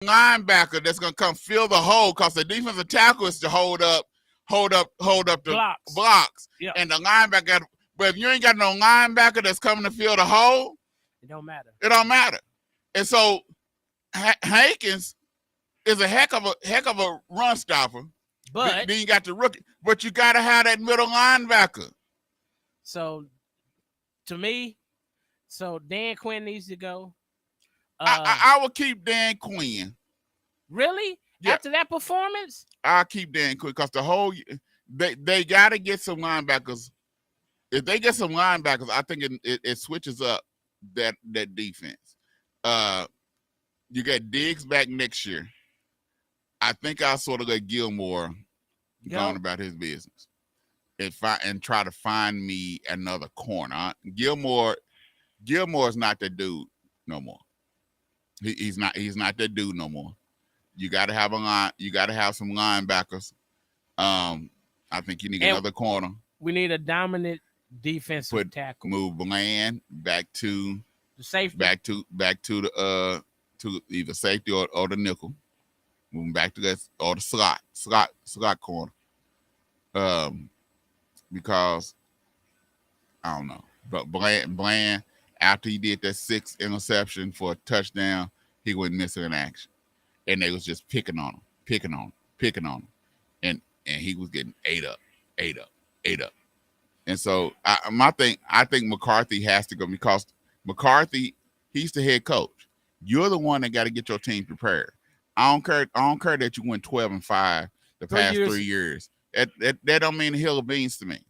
linebacker that's gonna come fill the hole because the defensive tackle is to hold up the blocks. Yep. And the linebacker. But if you ain't got no linebacker that's coming to fill the hole, it don't matter. It don't matter. And so Hankins is a heck of a run stopper. But then you got the rookie. But you got to have that middle linebacker. So to me, Dan Quinn needs to go. I will keep Dan Quinn. Really? Yeah. After that performance? I'll keep Dan Quinn because the whole they got to get some linebackers. If they get some linebackers, I think it switches up that defense. You got Diggs back next year. I think I'll sort of let Gilmore go on about his business and try to find me another corner. Gilmore's not that dude no more. He's not that dude no more. You got to have a line. You got to have some linebackers. I think you need another corner. We need a dominant defensive tackle. Move Bland back to the safety. Back to the to either safety or the nickel. Moving back to that or the slot corner. Because I don't know. But Bland after he did that 6th interception for a touchdown, he wasn't missing an action. And they was just picking on him. And he was getting ate up. And so I think McCarthy has to go because McCarthy, he's the head coach. You're the one that got to get your team prepared. I don't care that you went 12-5 the past 3 years. That don't mean a hill of beans to me.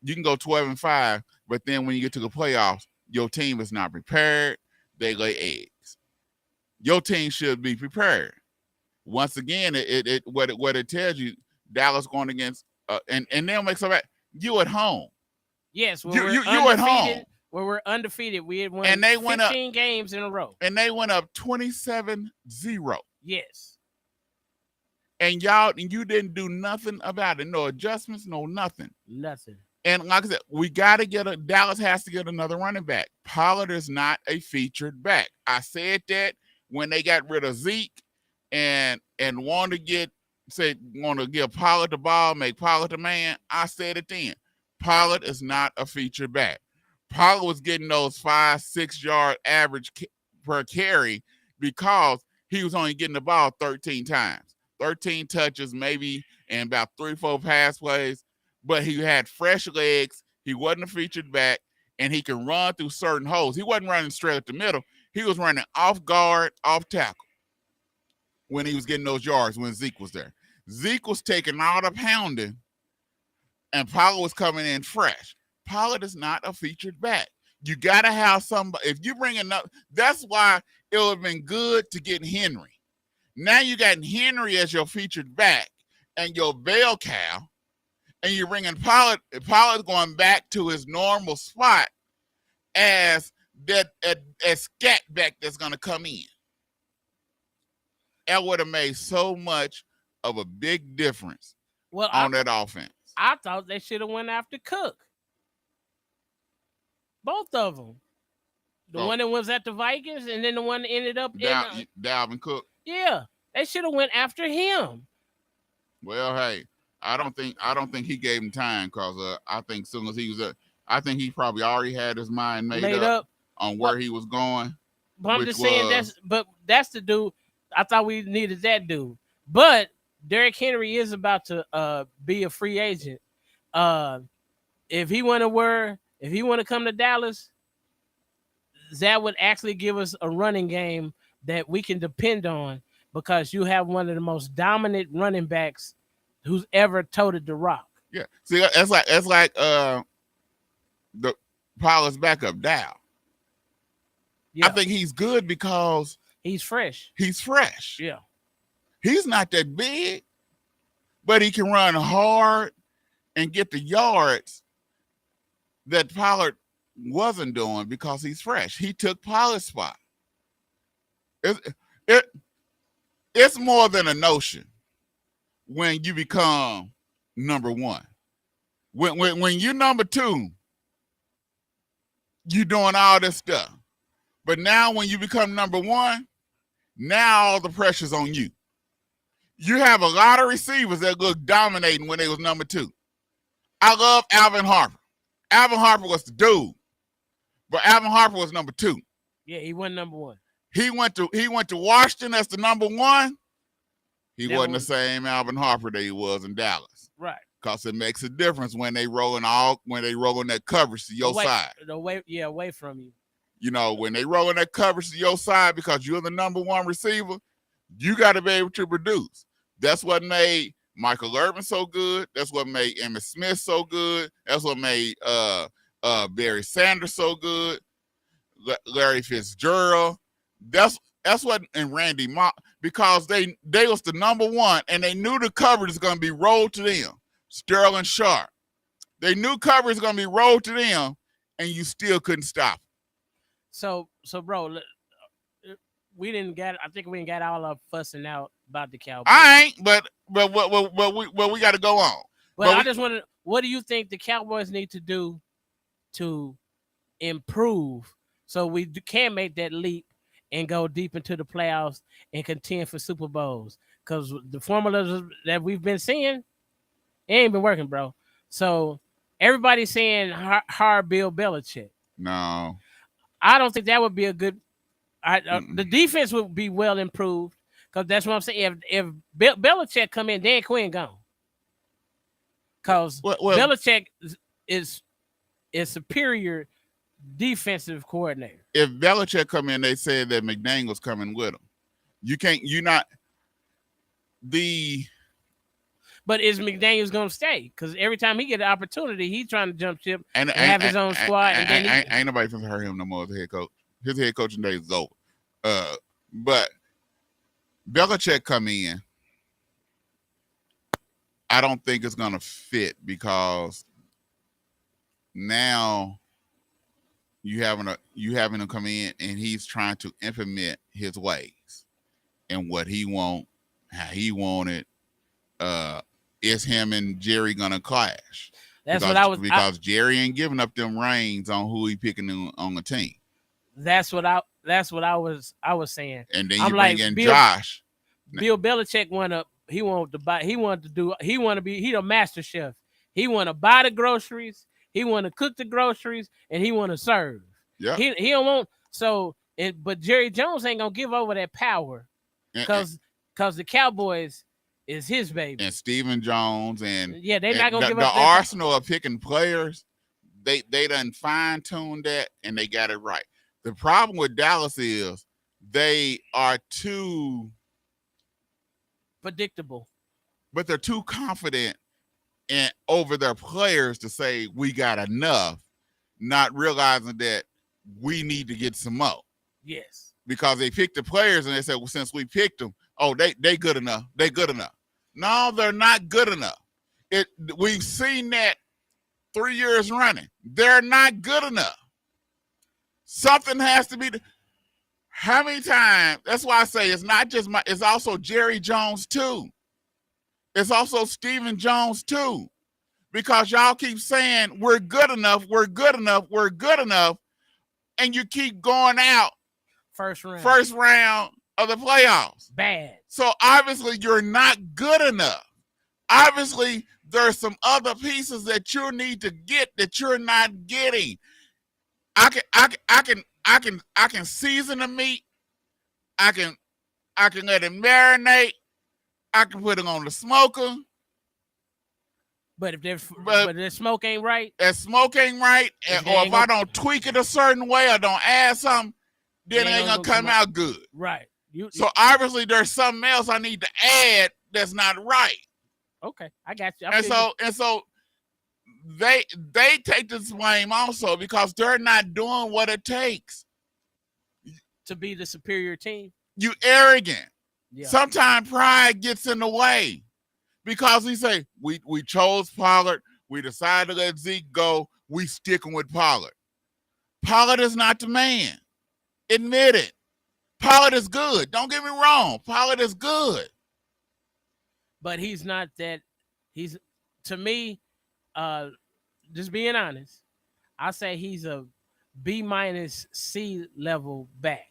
You can go 12-5, but then when you get to the playoffs, your team is not prepared. They lay eggs. Your team should be prepared. Once again, what it tells you, Dallas going against and they'll make some. You at home. Yes, you at home. Where we're undefeated. We had won and they 15 games in a row. And they went up 27-0. Yes. And you didn't do nothing about it. No adjustments, no nothing. Nothing. And like I said, Dallas has to get another running back. Pollard is not a featured back. I said that when they got rid of Zeke and want to give Pollard the ball, make Pollard the man. I said it then. Pollard is not a featured back. Pollard was getting those 5-6 yard average per carry because he was only getting the ball 13 times, 13 touches maybe, and about 3-4 pass plays. But he had fresh legs. He wasn't a featured back, and he can run through certain holes. He wasn't running straight at the middle. He was running off guard, off tackle when he was getting those yards when Zeke was there. Zeke was taking all the pounding, and Pollard was coming in fresh. Pollard is not a featured back. You got to have somebody. If you bring another, that's why it would have been good to get Henry. Now you got Henry as your featured back and your bell cow, and you're bringing Pollard. Pollard's going back to his normal spot as that a scat back that's going to come in. That would have made so much of a big difference on that offense. I thought they should have went after Cook. Both of them. The one that was at the Vikings and then the one that ended up in Dalvin Cook. Yeah. They should have went after him. Well, hey, I don't think he gave him time because I think as soon as he was I think he probably already had his mind made up on where he was going. But I'm just saying that's the dude. I thought we needed that dude. But Derrick Henry is about to be a free agent. If he want to come to Dallas, that would actually give us a running game that we can depend on because you have one of the most dominant running backs who's ever toted the rock. Yeah. See, that's like the Pollard's backup Dow. Yeah. I think he's good because he's fresh. Yeah. He's not that big, but he can run hard and get the yards that Pollard wasn't doing because he's fresh. He took Pollard's spot. It's more than a notion when you become number one. When you're number two, you're doing all this stuff. But now when you become number one, Now all the pressure's on you. You have a lot of receivers that look dominating when they was number 2. I love Alvin Harper. Alvin Harper was the dude, but Alvin Harper was number 2. Yeah, he wasn't number 1. He went to Washington as the number 1. He That wasn't was- the same Alvin Harper that he was in Dallas. Right. Because it makes a difference when they rolling that coverage to your side. Away from you. You know, when they rolling that coverage to your side because you're the number 1 receiver, you got to be able to produce. That's what made Michael Irvin so good. That's what made Emmitt Smith so good. That's what made Barry Sanders so good. Larry Fitzgerald. That's what, and Randy Moss, because they was the number 1 and they knew the coverage was going to be rolled to them. Sterling Sharp. They knew coverage was going to be rolled to them, and you still couldn't stop it. So, bro, we didn't get. I think we didn't get all up fussing out about the Cowboys. I ain't, but we got to go on. But I just wanted. What do you think the Cowboys need to do to improve so we can make that leap and go deep into the playoffs and contend for Super Bowls? Because the formulas that we've been seeing, it ain't been working, bro. So everybody's saying hard Bill Belichick. No, I don't think that would be a good. The defense would be well improved because that's what I'm saying. If Belichick come in, Dan Quinn gone. Because Belichick is superior defensive coordinator. If Belichick come in, they said that McDaniel's coming with him. But is McDaniel's going to stay? Because every time he get an opportunity, he's trying to jump ship and have his own squad. Ain't nobody finna hurt him no more as a head coach. His head coaching days is over. But Belichick come in, I don't think it's gonna fit because now you having him come in and he's trying to implement his ways and what he want, how he want it. Is him and Jerry gonna clash? Because Jerry ain't giving up them reins on who he picking on the team. That's what I was saying. And then you bring in Josh. Bill Belichick he wanted to be the master chef. He want to buy the groceries, he want to cook the groceries, and he want to serve. Yeah. He don't want but Jerry Jones ain't gonna give over that power because the Cowboys is his baby. And Stephen Jones they're not gonna give up the arsenal of picking players. They done fine-tuned that and they got it right. The problem with Dallas is they are too predictable, but they're too confident over their players to say we got enough, not realizing that we need to get some more. Yes, because they picked the players and they said, well, since we picked them, they good enough. They good enough. No, they're not good enough. We've seen that 3 years running. They're not good enough. Something has to be. How many times? That's why I say it's not just it's also Jerry Jones too. It's also Stephen Jones too. Because y'all keep saying we're good enough, we're good enough, we're good enough, and you keep going out first round of the playoffs. Bad. So obviously you're not good enough. Obviously there's some other pieces that you need to get that you're not getting. I can season the meat. I can let it marinate. I can put it on the smoker. But if the smoke ain't right, or if I don't tweak it a certain way or don't add something, then it ain't gonna come out good. Right. So obviously there's something else I need to add that's not right. Okay, I got you. And so they take this blame also because they're not doing what it takes to be the superior team. You arrogant. Yeah. Sometimes pride gets in the way because we say we chose Pollard. We decided to let Zeke go. We sticking with Pollard. Pollard is not the man. Admit it. Pollard is good. Don't get me wrong. Pollard is good. But he's not that. He's, to me, just being honest, I say he's a B- C level back.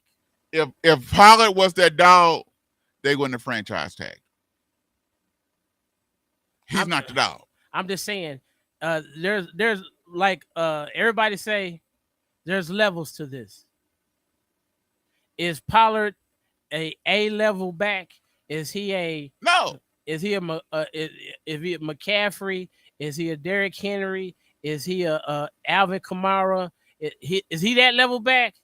if Pollard was that dog, they wouldn't have franchise tagged. He's not the dog. I'm just saying, there's like everybody say there's levels to this. Is Pollard a level back? Is he a no? Is he is he a McCaffrey? Is he a Derrick Henry? Is he a Alvin Kamara? Is he that level back?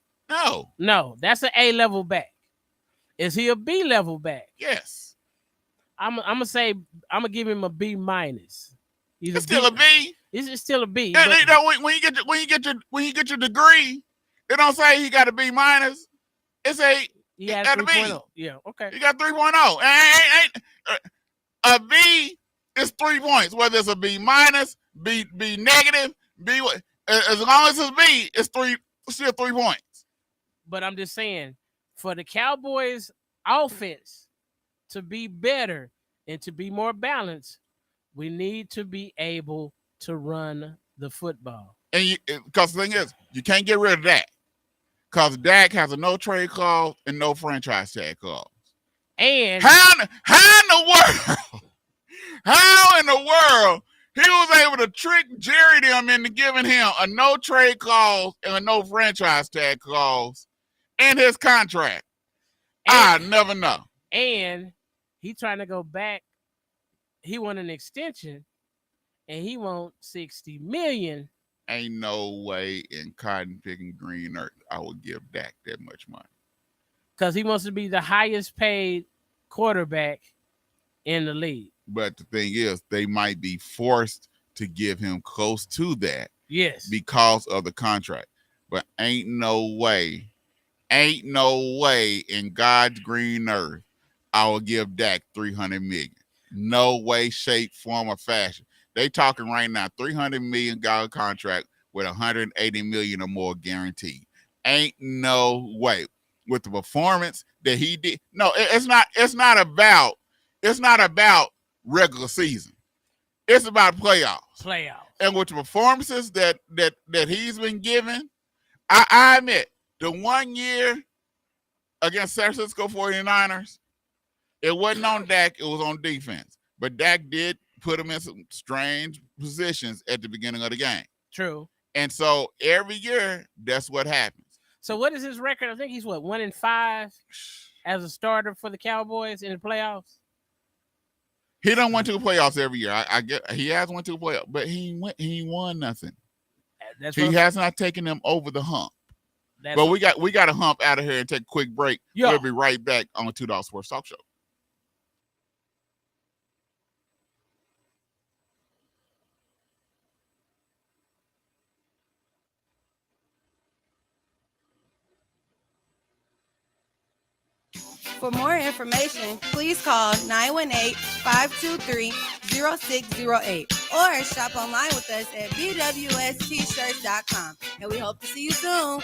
No, that's an A level back. Is he a B level back? Yes. I'm gonna give him a B minus. It's still a B. It's still a B. Yeah, you know, when you get your degree, it don't say he got a B minus. It say he got a B. Yeah, okay. He got 3.0. A B is 3 points, whether it's a B minus, B negative, B. As long as it's B, it's still 3 points. But I'm just saying, for the Cowboys offense to be better and to be more balanced, we need to be able to run the football. And because the thing is, you can't get rid of that. Because Dak has a no trade clause and no franchise tag clause. And how in the world he was able to trick Jerry them into giving him a no trade clause and a no franchise tag clause in his contract? I never know. And he trying to go back. He want an extension, and he want $60 million. Ain't no way in cotton picking green earth I would give Dak that much money. Because he wants to be the highest paid quarterback in the league. But the thing is, they might be forced to give him close to that. Yes. Because of the contract. But ain't no way in God's green earth I will give Dak $300 million. No way, shape, form, or fashion. They talking right now $300 million contract with $180 million or more guaranteed. Ain't no way. With the performance that he did. No, it's not about regular season. It's about playoffs. And with the performances that he's been given, I admit, the 1 year against San Francisco 49ers, it wasn't on Dak, it was on defense. But Dak did put him in some strange positions at the beginning of the game. True. And so every year, that's what happens. So what is his record? I think he's 1-5 as a starter for the Cowboys in the playoffs. He don't went to the playoffs every year. I get he has went to the playoffs, but he won nothing. He has not taken them over the hump. But we got a hump out of here and take a quick break. Yeah. We'll be right back on the 2Dawgs Sports Talk Show. For more information, please call 918-523-0608 or shop online with us at bwstshirts.com. And we hope to see you soon.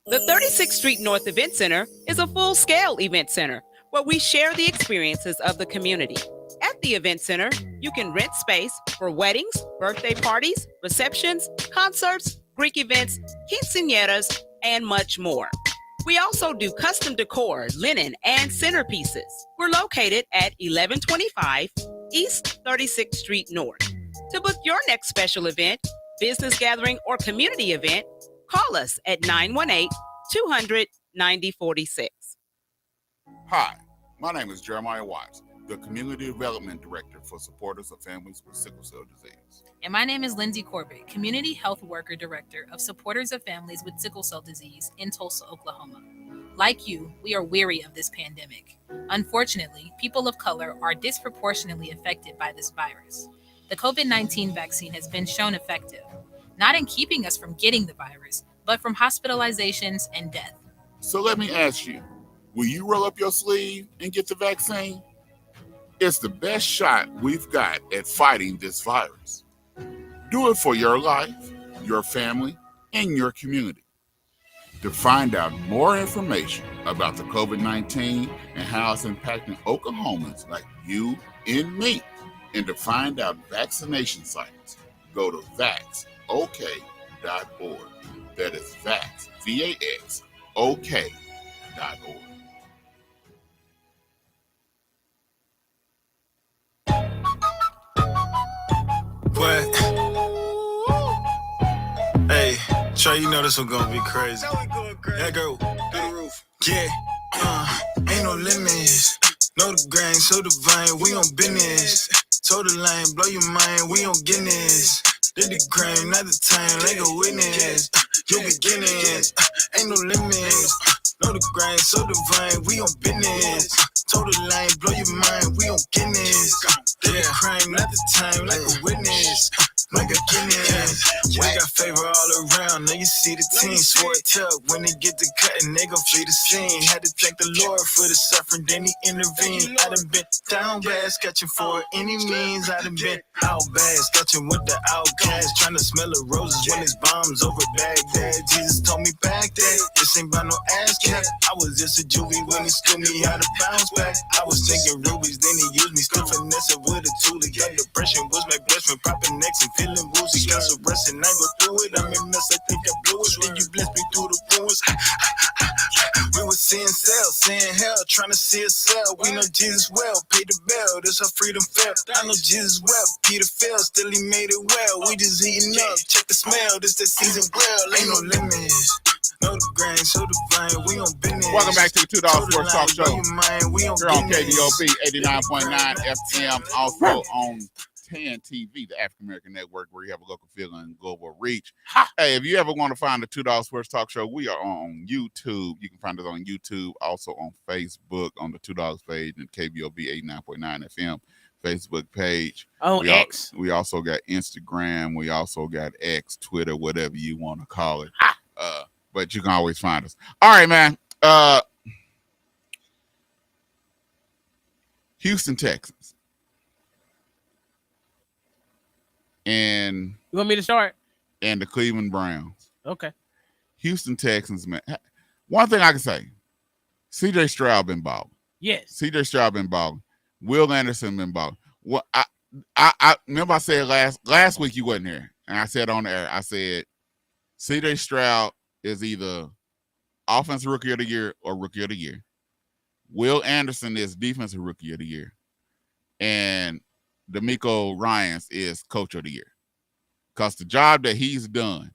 The 36th Street North Event Center is a full-scale event center where we share the experiences of the community. At the event center, you can rent space for weddings, birthday parties, receptions, concerts, Greek events, quinceañeras, and much more. We also do custom decor, linen, and centerpieces. We're located at 1125 East 36th Street North. To book your next special event, business gathering, or community event, call us at 918-200-9046. Hi, my name is Jeremiah Watts, the Community Development Director for Supporters of Families with Sickle Cell Disease. And my name is Lindsay Corbett, Community Health Worker Director of Supporters of Families with Sickle Cell Disease in Tulsa, Oklahoma. Like you, we are weary of this pandemic. Unfortunately, people of color are disproportionately affected by this virus. The COVID-19 vaccine has been shown effective, not in keeping us from getting the virus, but from hospitalizations and death. So let me ask you, will you roll up your sleeve and get the vaccine? It's the best shot we've got at fighting this virus. Do it for your life, your family, and your community. To find out more information about the COVID-19 and how it's impacting Oklahomans like you and me, And to find out vaccination sites, go to vaxok.org. That is vax, V-A-X, OK.org. What? Hey, Trey, you know this one gonna be crazy. That girl, through the roof. Yeah, ain't no limits. Know the grain, so the vine, we on business. So the line, blow your mind, we on Guinness. Did the crime, not the time, like a witness. Your beginnings, ain't no limits. Know the grind, so the vine, we on business. Total line, blow your mind, we on Guinness. Did the crime, not the time, like a witness. Like a Guinness. We got favor all around, now you see the team. Swore it up, when they get to cutting, they gon' flee the scene. Had to thank the Lord for the suffering, then he intervened. I done been down bad, sketching for any means. I done been out bad, sketching with the outcast. Trying to smell the roses when it's bombs over Baghdad. Jesus told me back that this ain't about no ass cat. I was just a juvie when he stood me how to bounce back. I was thinking rubies, then he used me, still finessing with a tool. Got depression, was my best friend, popping necks and feeling woozy. Got some rest and I go through it. I'm in mess, I think I blew it. Then you blessed me through the ruins. We was seeing cells, seeing hell, trying to see a cell. We know Jesus well, pay the bell, this how freedom felt. I know Jesus well, Peter fell, still he made it well. We just eating up, check the smell, this the season well. Ain't no limits. Know the grain, so the vine, we on business. Welcome back to the 2Dawgs Sports Talk Show. Here on KBOB 89.9 FM, also on 10 TV, the African American network, where you have a local feeling and global reach. Hey, if you ever want to find the 2Dawgs Sports Talk Show, we are on YouTube. You can find us on YouTube, also on Facebook, on the 2Dawgs page, and KBOB 89.9 FM Facebook page. X. We also got Instagram. We also got X, Twitter, whatever you want to call it. But you can always find us. All right, man. Houston, Texas. And You want me to start? And the Cleveland Browns. Okay. Houston Texans, man. One thing I can say, C.J. Stroud been balling. Yes. C.J. Stroud been balling. Will Anderson been balling. Well, I remember I said last week you wasn't here, and I said on the air, I said C.J. Stroud is either offensive rookie of the year or rookie of the year. Will Anderson is defensive rookie of the year. And D'Amico Ryans is coach of the year. Because the job that he's done,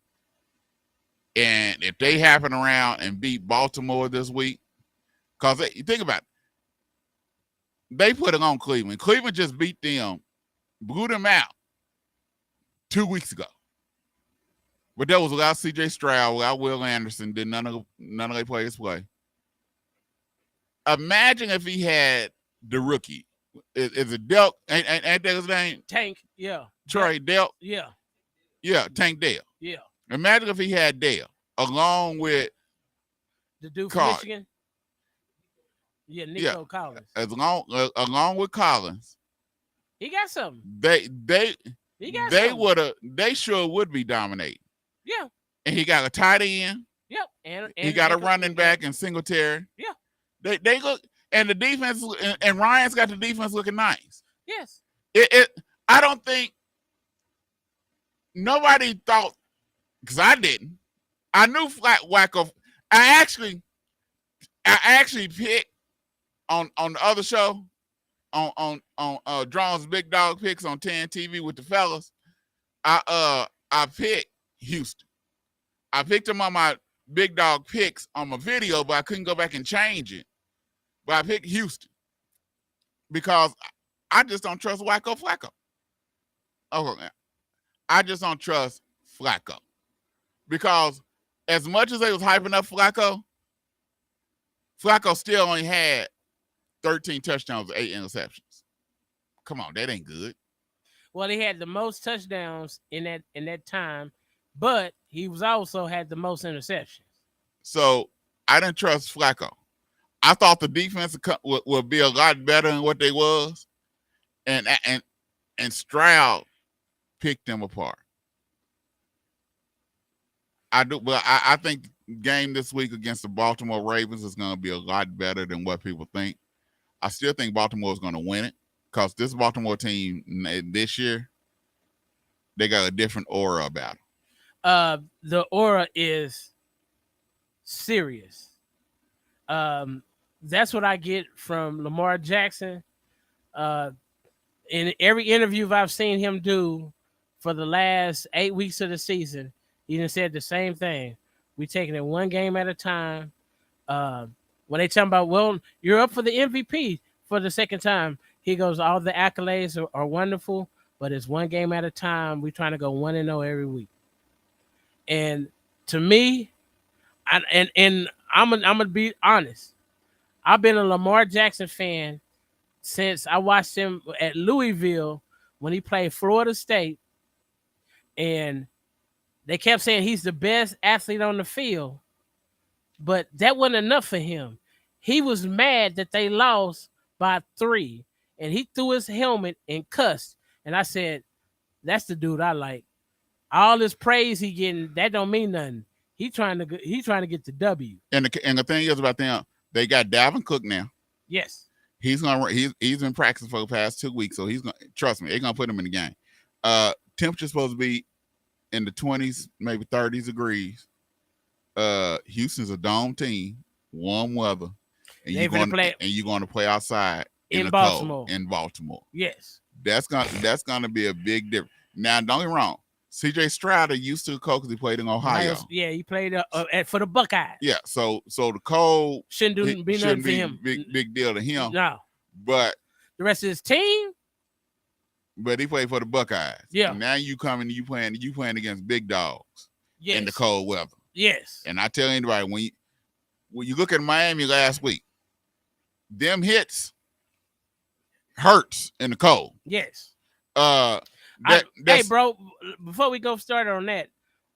and if they happen around and beat Baltimore this week, because think about it, they put it on Cleveland. Cleveland just beat them, blew them out 2 weeks ago. But that was without C.J. Stroud, without Will Anderson, did none of their players play. Imagine if he had the rookie. Is it Delk? Ain't that his name? Tank, yeah. Troy Delk? Yeah. Yeah, Tank Dale. Yeah. Imagine if he had Dale along with the dude from Michigan. Yeah, Nico Collins. Along with Collins. He got something. They sure would be dominating. Yeah. And he got a tight end. Yep. And he got a running back in Singletary. Yeah. They look, and the defense, and Ryan's got the defense looking nice. Yes. I don't think nobody thought, because I didn't. I knew Wacko. I actually picked on the other show on Drone's Big Dog Picks on 10 TV with the fellas. I picked Houston. I picked them on my Big Dog Picks on my video, but I couldn't go back and change it. But I picked Houston because I just don't trust Flacco. Okay, I just don't trust Flacco because as much as they was hyping up Flacco still only had 13 touchdowns and 8 interceptions. Come on, that ain't good. Well, he had the most touchdowns in that time, but he was also had the most interceptions. So I didn't trust Flacco. I thought the defense would be a lot better than what they was, and Stroud picked them apart. I do, but I think game this week against the Baltimore Ravens is going to be a lot better than what people think. I still think Baltimore is going to win it. because this Baltimore team this year, they got a different aura about them. The aura is serious. That's what I get from Lamar Jackson. In every interview I've seen him do for the last 8 weeks of the season, he done said the same thing. We taking it one game at a time. When they talk about, well, you're up for the MVP for the second time, he goes, all the accolades are wonderful, but it's one game at a time. We're trying to go 1-0 every week. And to me, I'm gonna be honest. I've been a Lamar Jackson fan since I watched him at Louisville when he played Florida State, and they kept saying he's the best athlete on the field, but that wasn't enough for him. He was mad that they lost by 3, and he threw his helmet and cussed. And I said, that's the dude I like. All this praise he getting, that don't mean nothing. He trying to get the W. And the thing is about them, they got Dalvin Cook now. Yes. He's been practicing for the past 2 weeks, so he's gonna, trust me, they're gonna put him in the game. Temperature's supposed to be in the 20s, maybe 30s degrees. Houston's a dome team, warm weather, and you're going to play outside in the Baltimore. Cold in Baltimore. Yes, that's gonna be a big difference. Now, don't get me wrong. C.J. Stroud used to the cold because he played in Ohio. Yeah, he played for the Buckeyes. Yeah, so the cold shouldn't be nothing for him. Big deal to him. No, but the rest of his team. But he played for the Buckeyes. Yeah. And now you playing against big dogs. Yes. In the cold weather. Yes. And I tell anybody, when you look at Miami last week, them hits hurts in the cold. Yes. Hey, bro, before we go start on that,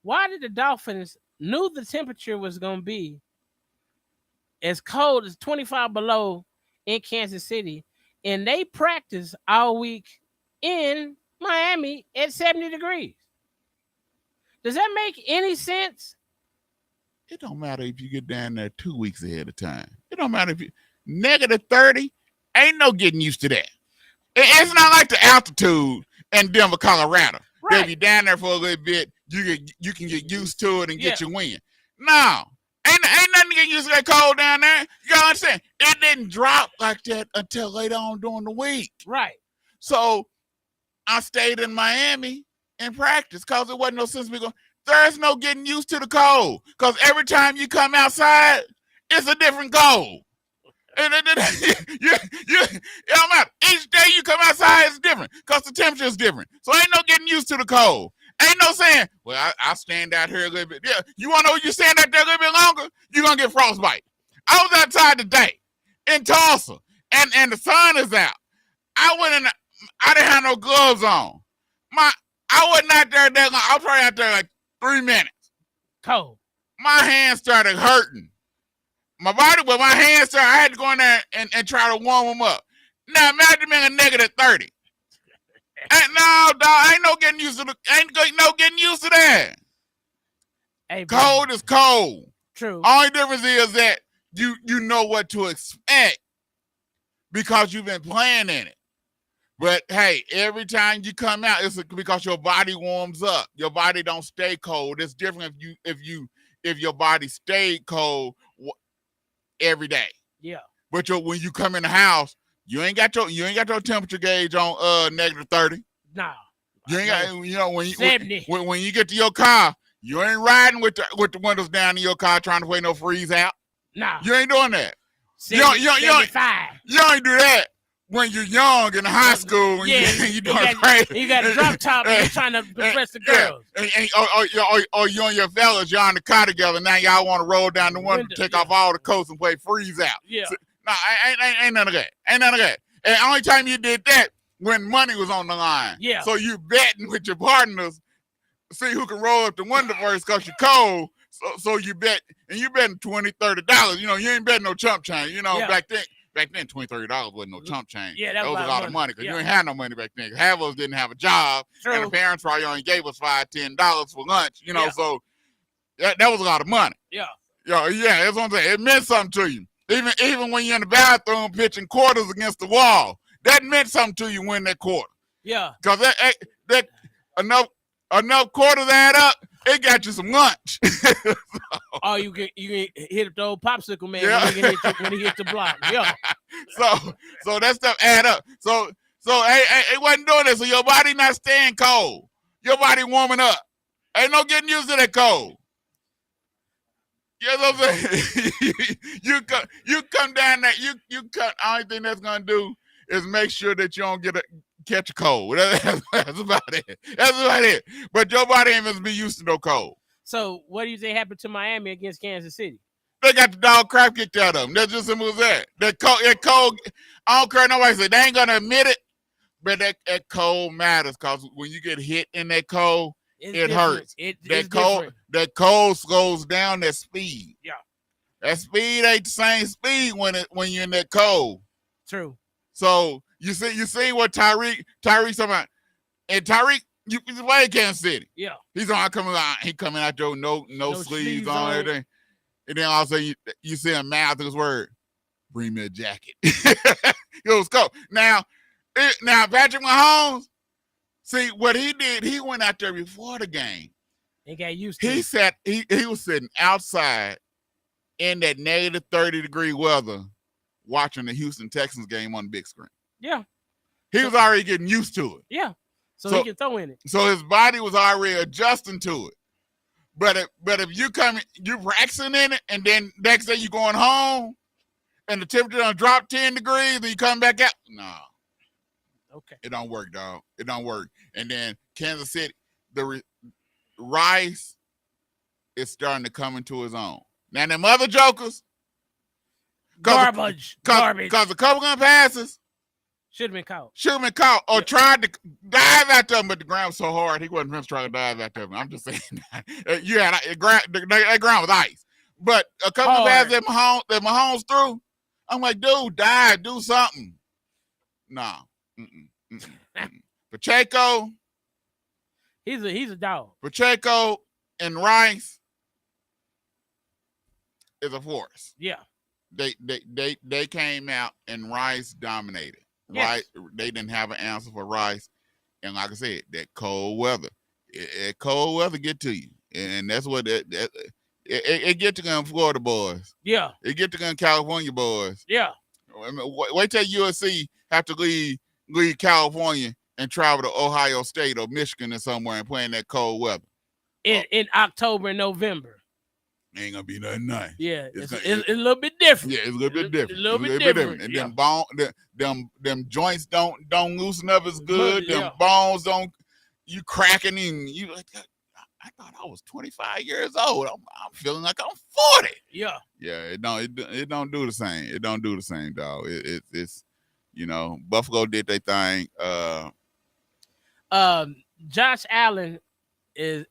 why did the Dolphins knew the temperature was going to be as cold as 25 below in Kansas City, and they practiced all week in Miami at 70 degrees? Does that make any sense? It don't matter if you get down there 2 weeks ahead of time. It don't matter if you -30, ain't no getting used to that. It's not like the altitude in Denver, Colorado. Right. If you're down there for a little bit, you can get used to it and get your wind. No, ain't nothing to get used to that cold down there. You gotta understand, it didn't drop like that until later on during the week. Right. So I stayed in Miami and practiced because it wasn't no sense me going. There's no getting used to the cold because every time you come outside, it's a different cold. And it don't matter. Each day you come outside, it's different because the temperature is different. So ain't no getting used to the cold. Ain't no saying, well, I'll stand out here a little bit. Yeah, you want to know, you stand out there a little bit longer, you're going to get frostbite. I was outside today in Tulsa, and the sun is out. I didn't have no gloves on. I wasn't out there that long. I was probably out there like 3 minutes. Cold. My hands started hurting. My hands started, I had to go in there and try to warm them up. Now imagine being a -30. No, dog, ain't no getting used to that. Hey, cold is cold. True. Only difference is that you know what to expect because you've been playing in it. But hey, every time you come out, it's because your body warms up. Your body don't stay cold. It's different if your body stayed cold every day. Yeah. But when you come in the house, you ain't got your temperature gauge on -30. No. You ain't got, when you get to your car, you ain't riding with the windows down in your car trying to wait no freeze out. No. You ain't doing that. 75. You ain't do that when you're young in high school. When you doing crazy. You got a drop top and you're trying to impress the girls. Or you and your fellas, y'all in the car together. Now y'all want to roll down the window, take off all the coats and play freeze out. Yeah. So, no, ain't none of that. Ain't none of that. And the only time you did that when money was on the line. Yeah. So you betting with your partners, see who can roll up the window first because you're cold. So you bet, and you betting $20, $30. You ain't betting no chump change. Back then, $20, $30 wasn't no chump change. Yeah, that was a lot of money because you ain't had no money back then. Half of us didn't have a job, True. And the parents probably only gave us $5, $10 for lunch. So that was a lot of money. Yeah. Yeah, that's what I'm saying. It meant something to you. Even when you're in the bathroom pitching quarters against the wall, that meant something to you win that quarter. Yeah. Because that enough quarters add up, it got you some lunch. Oh, you can hit the old popsicle man Yeah. when he hit the block. Yeah. So that stuff add up. So it wasn't doing it. So your body not staying cold. Your body warming up. Ain't no getting used to that cold. You know what I'm saying? you come down there. You come. Only thing that's gonna do is make sure that you don't catch a cold. That's about it. That's about it. But your body ain't supposed to be used to no cold. So what do you think happened to Miami against Kansas City? They got the dog crap kicked out of them. That's just simple as that. That cold. I don't care. Nobody say they ain't gonna admit it, but that cold matters because when you get hit in that cold, it hurts. That cold slows down that speed. Yeah. That speed ain't the same speed when you're in that cold. True. So you see what Tyreek's talking about. And Tyreek, you play Kansas City. Yeah. He's coming out there with no sleeves on everything. And then all of a sudden you see him mouth his word. Bring me a jacket. It was cold. Now Patrick Mahomes, see what he did, he went out there before the game. He got used to it. He was sitting outside in that negative 30-degree weather watching the Houston Texans game on the big screen. Yeah. He was already getting used to it. Yeah. So he can throw in it. So his body was already adjusting to it. But if you practicing in it and then next day you going home and the temperature done drop 10 degrees and you come back out, no. Okay. It don't work, dog. It don't work. And then Kansas City, Rice is starting to come into his own. Now them other jokers, garbage. Because a couple of passes should have been caught or tried to dive at them, but the ground was so hard he wasn't just trying to dive at them. I'm just saying that. That ground was ice. But a couple of passes that Mahomes threw, I'm like, dude, dive, do something. No. Pacheco. He's a dog. Pacheco and Rice is a force. Yeah. They came out and Rice dominated. Yes. Right? They didn't have an answer for Rice. And like I said, that cold weather. Cold weather get to you. And that's what it get to them Florida boys. Yeah. It get to them California boys. Yeah. Wait till USC have to leave California and travel to Ohio State or Michigan or somewhere and play in that cold weather. In October and November. Ain't gonna be nothing nice. Yeah, it's a little bit different. Yeah, it's a little bit different. A little bit different. And yeah. them joints don't loosen up as good. Them bones don't. You cracking in. You like, I thought I was 25 years old. I'm feeling like I'm 40. Yeah. Yeah. It don't do the same. It don't do the same, dog. It's Buffalo did their thing. Josh Allen is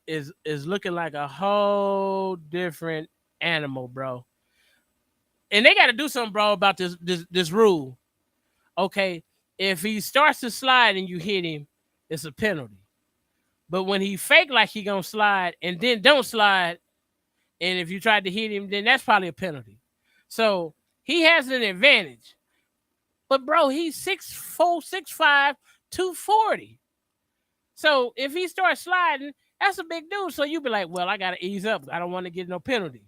looking like a whole different animal, bro. And they got to do something, bro, about this rule. Okay, if he starts to slide and you hit him, it's a penalty. But when he fake like he gonna slide and then don't slide, and if you tried to hit him, then that's probably a penalty. So he has an advantage. But bro, he's 6'4", 6'5", 240. So if he starts sliding, that's a big dude. So you be like, well, I got to ease up. I don't want to get no penalty.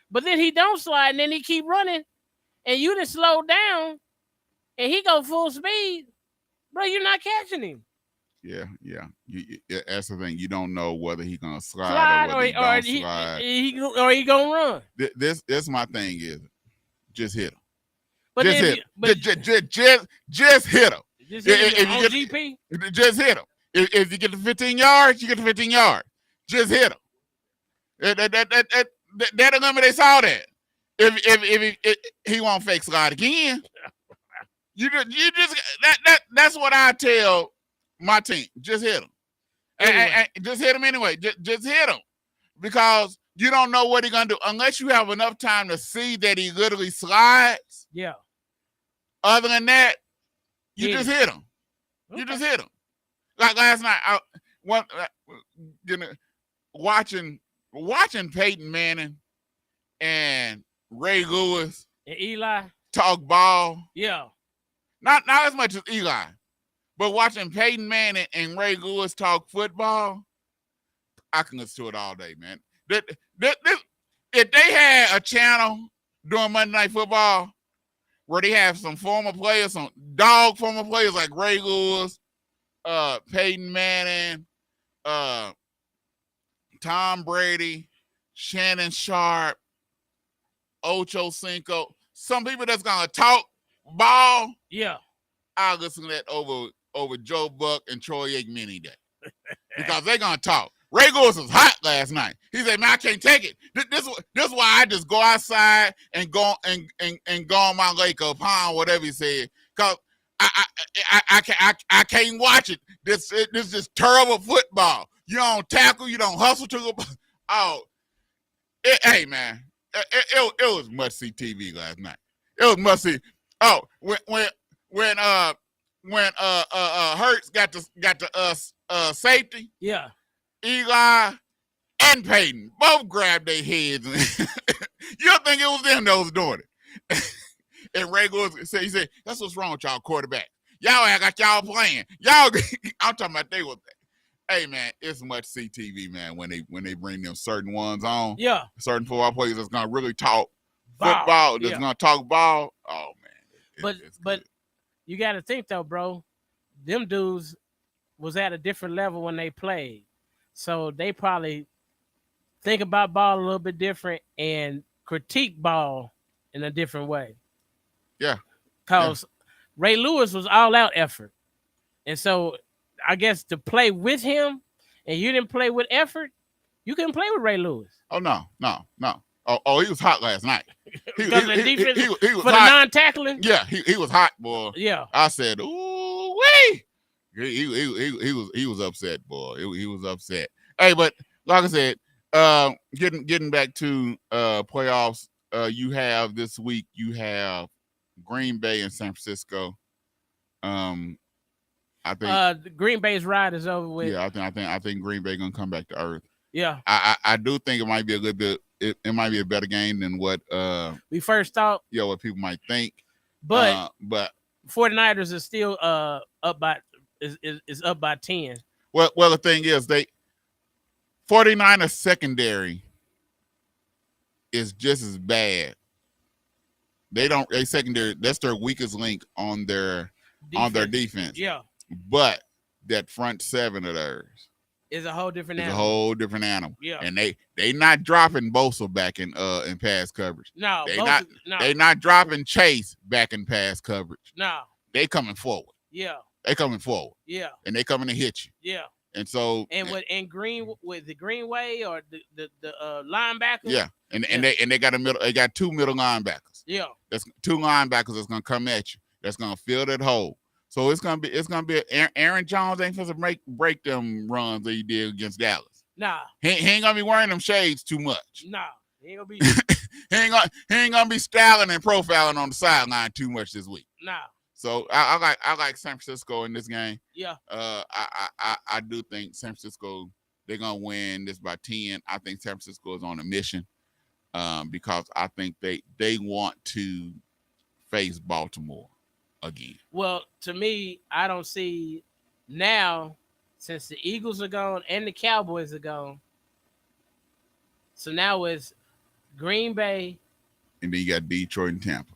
But then he don't slide, and then he keep running, and you just slow down, and he go full speed. Bro, you're not catching him. Yeah. That's the thing. You don't know whether he gonna slide or he gonna run. This my thing is, just hit him. But just hit him. Just hit him. GP? Just hit him. If you get to 15 yards, you get to 15 yards. Just hit him. That eliminates all that. If he won't fake slide again, that's what I tell my team. Just hit him. Anyway. Just hit him anyway. Just hit him. Because you don't know what he's gonna do unless you have enough time to see that he literally slides. Yeah. Other than that, you just hit him. Okay. You just hit him. Like last night, watching Peyton Manning and Ray Lewis and Eli talk ball. Yeah. Not as much as Eli, but watching Peyton Manning and Ray Lewis talk football, I can listen to it all day, man. If they had a channel during Monday Night Football where they have some former players, some dog former players like Ray Lewis, Peyton Manning, Tom Brady, Shannon Sharp, Ocho Cinco, some people that's gonna talk ball. Yeah, I'll listen to that over Joe Buck and Troy Aikman any day because they're gonna talk. Ray Lewis was hot last night. He said, "Man, I can't take it. This is why I just go outside and go on my lake or pond, whatever he said, because I can't watch it. This is just terrible football. You don't tackle, you don't hustle to the hey man, it was must see TV last night. It was must see. Oh, when Hurts got the safety. Yeah. Eli and Peyton both grabbed their heads. You don't think it was them that was doing it? And Ray Lewis said, he said, "That's what's wrong with y'all quarterback. Y'all act like y'all playing. Y'all." I'm talking about they were. Hey man, it's much CTV, man. When they bring them certain ones on, yeah, certain football players that's gonna really talk football, that's gonna talk ball. Oh man, but you got to think though, bro. Them dudes was at a different level when they played. So they probably think about ball a little bit different and critique ball in a different way. Yeah. Because Ray Lewis was all out effort. And so I guess to play with him and you didn't play with effort, you couldn't play with Ray Lewis. Oh, no. Oh, he was hot last night. Because of the defense he was for hot. the non-tackling? Yeah, he was hot, boy. Yeah. I said, ooh, wee. He was upset, boy. He was upset. Hey, but like I said, getting back to playoffs, you have this week. You have Green Bay and San Francisco. I think Green Bay's ride is over with. Yeah, I think Green Bay gonna come back to earth. Yeah, I do think it might be a little bit. It might be a better game than what we first thought. Yeah, what people might think. But 49ers is still up by is up by 10. Well, the thing is, 49ers secondary is just as bad. They secondary, that's their weakest link on their defense. Yeah. But that front seven of theirs is a whole different animal. A whole different animal. Yeah. And they not dropping Bosa back in pass coverage. No, they not dropping Chase back in pass coverage. No. They coming forward. Yeah. They coming forward. Yeah. And they coming to hit you. Yeah. And so with the Greenway or the linebacker. Yeah. And they got two middle linebackers. Yeah. That's two linebackers that's gonna come at you. That's gonna fill that hole. So it's gonna be Aaron Jones ain't supposed to break them runs that he did against Dallas. Nah. He ain't gonna be wearing them shades too much. Nah. He ain't gonna be he ain't gonna be styling and profiling on the sideline too much this week. Nah. So I like San Francisco in this game. Yeah. I do think San Francisco, they're gonna win this by 10. I think San Francisco is on a mission. Because I think they want to face Baltimore again. Well, to me, I don't see now, since the Eagles are gone and the Cowboys are gone. So now it's Green Bay, and then you got Detroit and Tampa.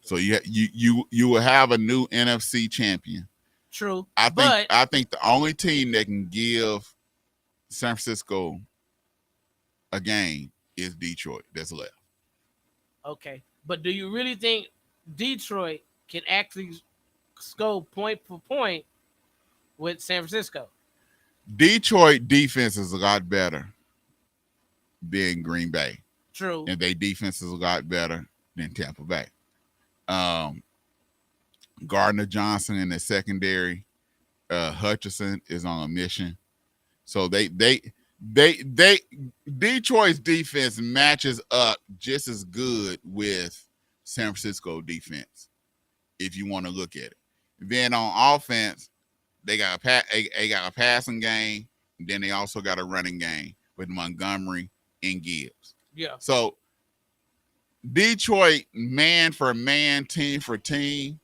So you will have a new NFC champion. True. I think the only team that can give San Francisco a game is Detroit that's left. Okay. But do you really think Detroit can actually go point for point with San Francisco? Detroit defense is a lot better than Green Bay. True. And their defense is a lot better than Tampa Bay. Gardner Johnson in the secondary. Hutchinson is on a mission. So Detroit's defense matches up just as good with San Francisco defense, if you want to look at it. Then on offense, they got a passing game, and then they also got a running game with Montgomery and Gibbs. Yeah. So Detroit, man for man, team for team,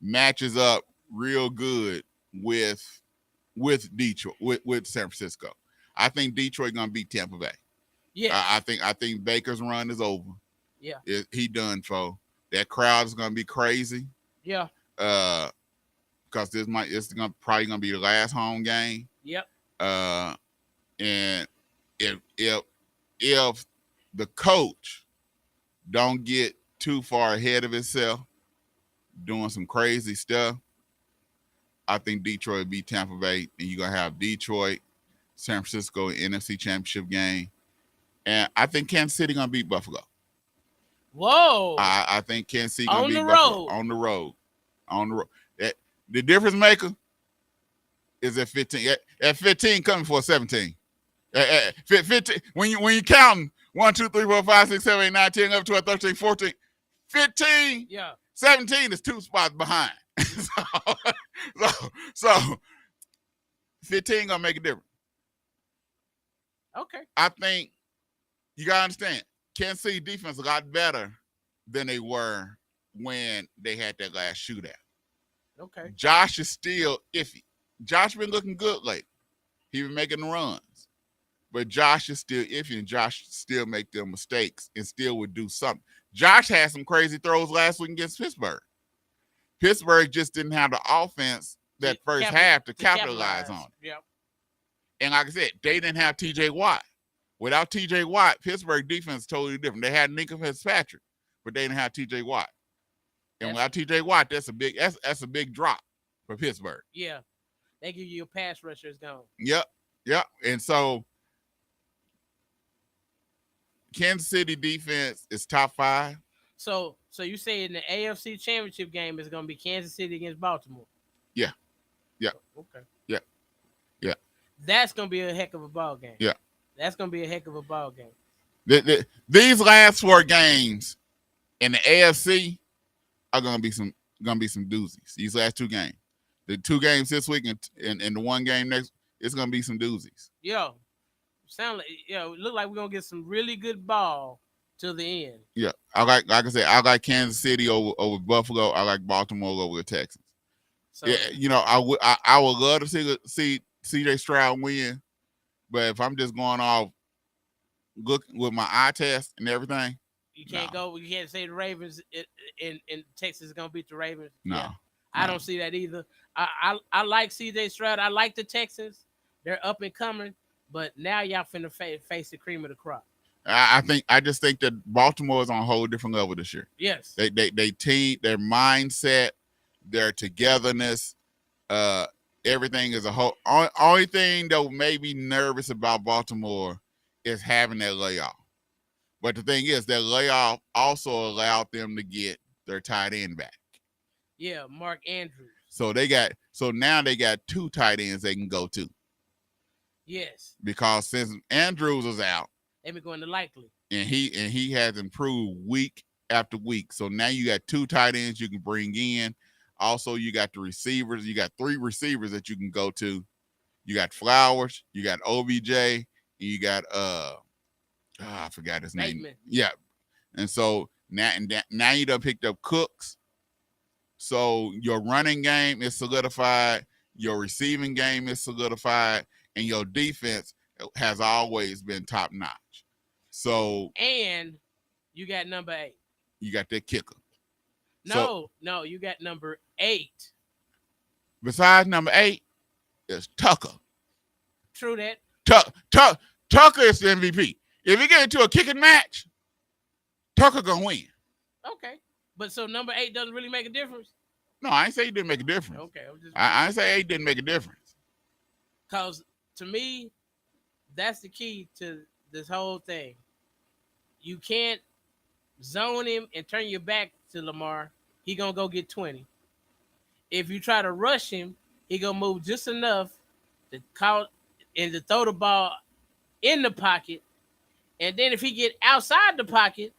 matches up real good with Detroit, with San Francisco. I think Detroit gonna beat Tampa Bay. Yeah. I think Baker's run is over. Yeah. He done for. That crowd is gonna be crazy. Yeah. Because probably gonna be the last home game. Yep. And if the coach don't get too far ahead of himself, doing some crazy stuff, I think Detroit will beat Tampa Bay, and you're gonna have Detroit, San Francisco NFC Championship game, and I think Kansas City gonna beat Buffalo. Whoa! I think Kansas City gonna on beat the Buffalo road. on the road. The difference maker is at 15. At 15, coming for 17. At 15, when you count 1, 2, 3, 4, 5, 6, 7, 8, 9, 10, up 12, 13, 14, 15, 17 is 2 spots behind. so 15 gonna make a difference. Okay. I think you gotta understand, Kansas City defense a lot better than they were when they had that last shootout. Okay. Josh is still iffy. Josh been looking good lately. He been making the runs. But Josh is still iffy, and Josh still make them mistakes and still would do something. Josh had some crazy throws last week against Pittsburgh. Pittsburgh just didn't have the offense that first half to capitalize on it. Yep. And like I said, they didn't have TJ Watt. Without TJ Watt, Pittsburgh defense is totally different. They had Nick Fitzpatrick, but they didn't have TJ Watt. And without TJ Watt, that's a big drop for Pittsburgh. Yeah. They give you a pass rusher, it's gone. Yep. And so Kansas City defense is top 5. So you say in the AFC Championship game is going to be Kansas City against Baltimore? Yeah. Okay. Yeah. That's going to be a heck of a ball game. Yeah. That's going to be a heck of a ball game. These last 4 games in the AFC are going to be some doozies. These last 2 games. The 2 games this week and the 1 game next, it's going to be some doozies. Look like we're going to get some really good ball till the end. Yeah. I like Kansas City over Buffalo. I like Baltimore over the Texans. So, yeah, I would love to see CJ Stroud win, but if I'm just going off looking with my eye test and everything, you can't You can't say the Ravens in Texas is going to beat the Ravens. No. Yeah. I don't see that either. I like CJ Stroud. I like the Texans. They're up and coming, but now y'all finna face the cream of the crop. I just think that Baltimore is on a whole different level this year. Yes. They team, their mindset, their togetherness, everything is a whole. Only thing that made me nervous about Baltimore is having that layoff. But the thing is, that layoff also allowed them to get their tight end back. Yeah, Mark Andrews. So now they got 2 tight ends they can go to. Yes. Because since Andrews was out, they've been going to Likely. And he has improved week after week. So now you got 2 tight ends you can bring in. Also, you got the receivers. You got 3 receivers that you can go to. You got Flowers, you got OBJ, and you got I forgot his name. Bateman. Yeah. And so now you done picked up Cooks. So your running game is solidified, your receiving game is solidified, and your defense has always been top notch. So and you got number 8. You got that kicker. No, you got number 8. Besides number 8 is Tucker. True that. Tucker is the MVP. If you get into a kicking match, Tucker gonna win. Okay. But so number 8 doesn't really make a difference? No, I ain't say he didn't make a difference. Okay. I ain't say 8 didn't make a difference. Because to me, that's the key to this whole thing. You can't zone him and turn your back to Lamar. He going to go get 20. If you try to rush him, he going to move just enough to caught and to throw the ball in the pocket. And then if he get outside the pocket,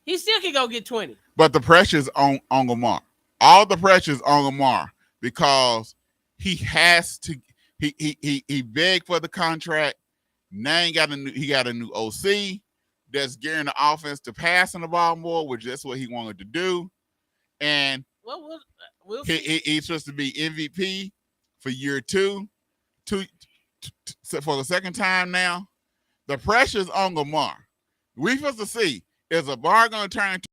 he still can go get 20. But the pressure's on Lamar. All the pressure's on Lamar because he has to. He begged for the contract. Now he got a new OC that's gearing the offense to passing the ball more, which that's what he wanted to do. And We'll see. He's supposed to be MVP for year two for the second time now. The pressure's on Lamar. We supposed to see, is Lamar going to turn into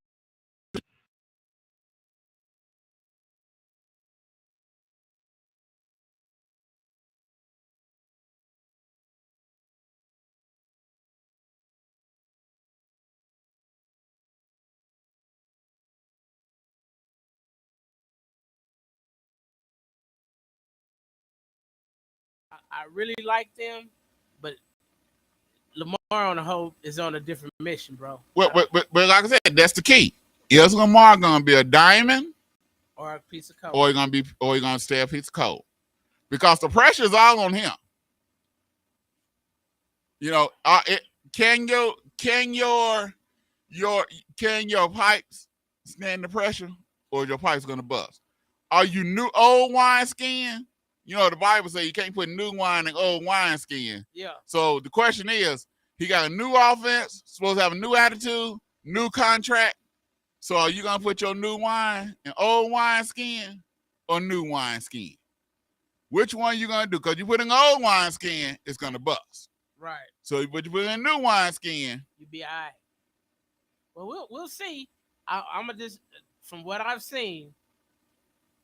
I really like them, but Lamar on the whole is on a different mission, bro. but like I said, that's the key. Is Lamar going to be a diamond, or a piece of coke, or he going to stay a piece of coke? Because the pressure is all on him. You know, can your pipes stand the pressure, or your pipes going to bust? Are you new old wine skin? You know, the Bible says you can't put new wine in old wine skin. Yeah. So the question is, he got a new offense, supposed to have a new attitude, new contract. So are you gonna put your new wine in old wine skin or new wine skin? Which one you gonna do? Because you put in old wine skin, it's gonna bust. Right. So but you put in new wine skin, you be all right. Well, we'll see. I'm gonna just, from what I've seen,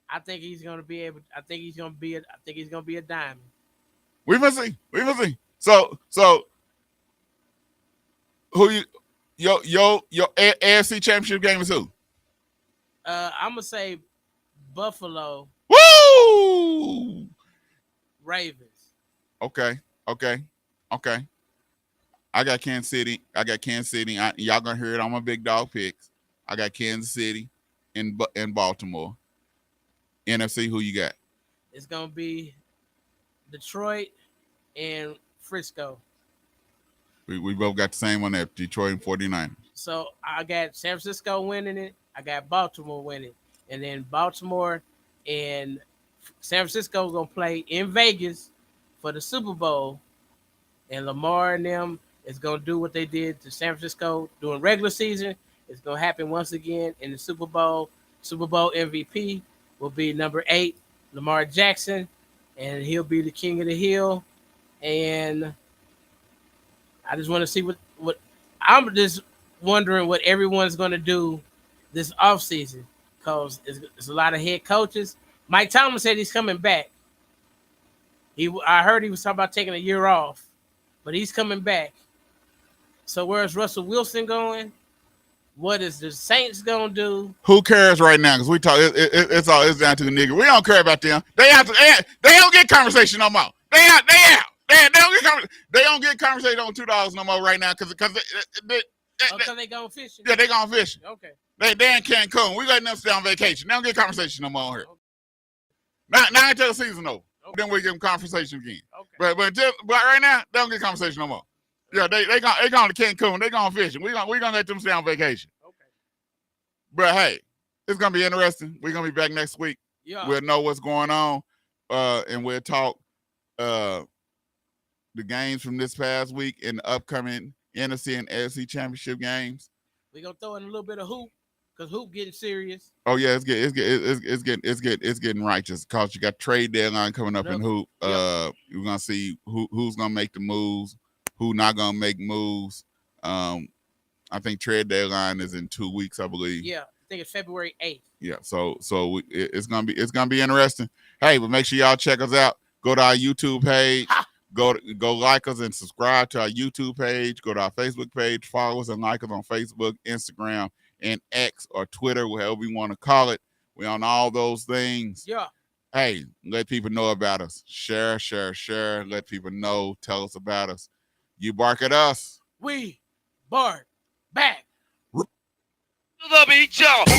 I think he's gonna be able. I think he's gonna be a diamond. We will see. So who your AFC Championship game is who? I'm gonna say Buffalo. Woo! Ravens. Okay. I got Kansas City. Y'all gonna hear it on my big dog picks. I got Kansas City and Baltimore. NFC, who you got? It's gonna be Detroit and Frisco. We both got the same one there, Detroit and 49ers. So I got San Francisco winning it. I got Baltimore winning. And then Baltimore and San Francisco gonna play in Vegas for the Super Bowl. And Lamar and them is gonna do what they did to San Francisco during regular season. It's gonna happen once again in the Super Bowl. Super Bowl MVP will be number 8, Lamar Jackson, and he'll be the king of the hill. And I just want to see what I'm just wondering what everyone's going to do this offseason, because there's a lot of head coaches. Mike Tomlin said he's coming back. I heard he was talking about taking a year off, but he's coming back. So where's Russell Wilson going? What is the Saints gonna do? Who cares right now? Because we talk, it's down to the nigga. We don't care about them. They don't get conversation no more. They don't get conversation on 2Dawgs no more right now because they going fishing. Yeah, they going fishing. Okay. They in Cancun. We letting them stay on vacation. They don't get conversation no more here. Okay. Not until the season over. Okay. Then we give them conversation again. Okay. But right now they don't get conversation no more. Yeah, they going to Cancun. They going fishing. We gonna let them stay on vacation. Okay. But hey, it's gonna be interesting. We're gonna be back next week. Yeah. We'll know what's going on, and we'll talk the games from this past week and the upcoming NFC and AFC championship games. We're gonna throw in a little bit of hoop, because hoop getting serious. Oh yeah, it's getting righteous, because you got trade deadline coming up in hoop. Yep. We're gonna see who's gonna make the moves, who not gonna make moves. I think trade deadline is in 2 weeks, I believe. Yeah, I think it's February 8th. Yeah, so it's gonna be interesting. Hey, but make sure y'all check us out. Go to our YouTube page. Go like us and subscribe to our YouTube page. Go to our Facebook page. Follow us and like us on Facebook, Instagram, and X or Twitter, whatever we want to call it. We're on all those things. Yeah. Hey, let people know about us. Share. Let people know. Tell us about us. You bark at us, we bark back. Love each other.